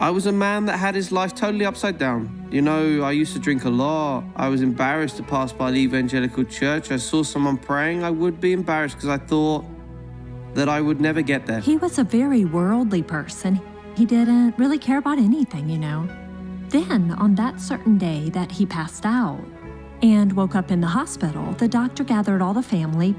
I was a man that had his life totally upside down. You know, I used to drink a lot. I was embarrassed to pass by the evangelical church. I saw someone praying. I would be embarrassed because I thought that I would never get there. He was a very worldly person. He didn't really care about anything, you know. Then, on that certain day that he passed out and woke up in the hospital, the doctor gathered all the family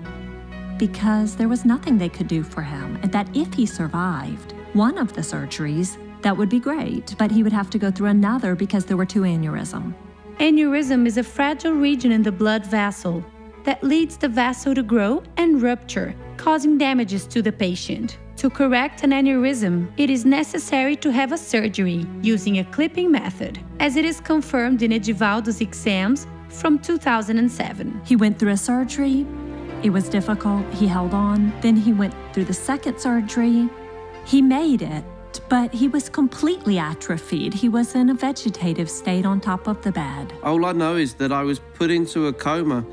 because there was nothing they could do for him, and that if he survived one of the surgeries, that would be great, but he would have to go through another because there were 2 aneurysms. Aneurysm is a fragile region in the blood vessel that leads the vessel to grow and rupture, causing damages to the patient. To correct an aneurysm, it is necessary to have a surgery using a clipping method, as it is confirmed in Edivaldo's exams from 2007. He went through a surgery. It was difficult. He held on. Then he went through the second surgery. He made it, but he was completely atrophied. He was in a vegetative state on top of the bed. All I know is that I was put into a coma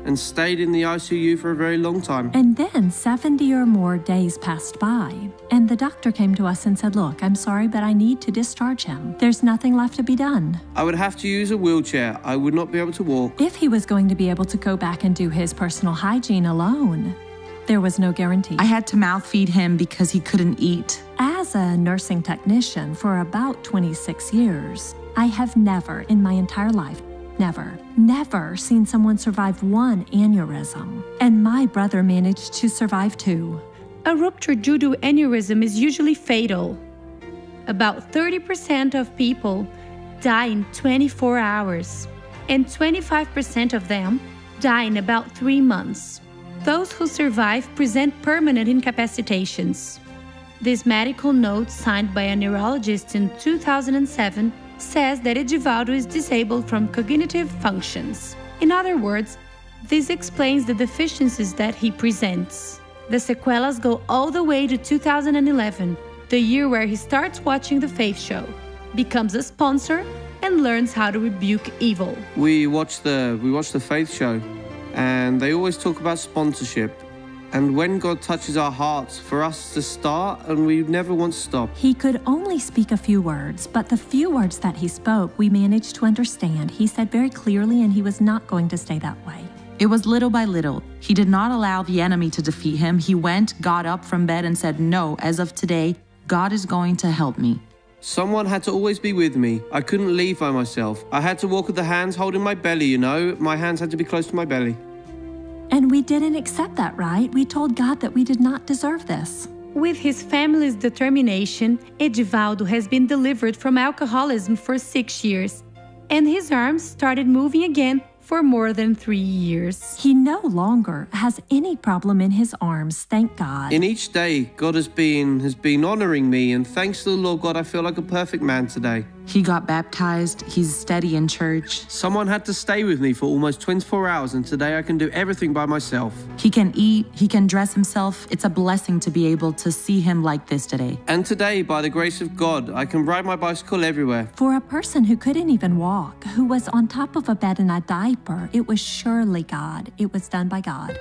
and stayed in the ICU for a very long time. And then 70 or more days passed by, and the doctor came to us and said, look, I'm sorry, but I need to discharge him. There's nothing left to be done. I would have to use a wheelchair. I would not be able to walk. If he was going to be able to go back and do his personal hygiene alone, there was no guarantee. I had to mouth feed him because he couldn't eat. As a nursing technician for about 26 years, I have never in my entire life never seen someone survive 1 aneurysm. And my brother managed to survive 2. A rupture due to aneurysm is usually fatal. About 30% of people die in 24 hours, and 25% of them die in about 3 months. Those who survive present permanent incapacitations. This medical note, signed by a neurologist in 2007, says that Edivaldo is disabled from cognitive functions. In other words, this explains the deficiencies that he presents. The sequelas go all the way to 2011, the year where he starts watching the Faith Show, becomes a sponsor, and learns how to rebuke evil. We watch the Faith Show, and they always talk about sponsorship. And when God touches our hearts, for us to start, and we never want to stop. He could only speak a few words, but the few words that he spoke, we managed to understand. He said very clearly, and he was not going to stay that way. It was little by little. He did not allow the enemy to defeat him. He got up from bed and said, no, as of today, God is going to help me. Someone had to always be with me. I couldn't leave by myself. I had to walk with the hands holding my belly, you know. My hands had to be close to my belly. And we didn't accept that, right? We told God that we did not deserve this. With his family's determination, Edivaldo has been delivered from alcoholism for 6 years, and his arms started moving again for more than 3 years. He no longer has any problem in his arms, thank God. In each day, God has been honoring me, and thanks to the Lord God, I feel like a perfect man today. He got baptized. He's steady in church. Someone had to stay with me for almost 24 hours, and today I can do everything by myself. He can eat. He can dress himself. It's a blessing to be able to see him like this today. And today, by the grace of God, I can ride my bicycle everywhere. For a person who couldn't even walk, who was on top of a bed in a diaper, it was surely God. It was done by God.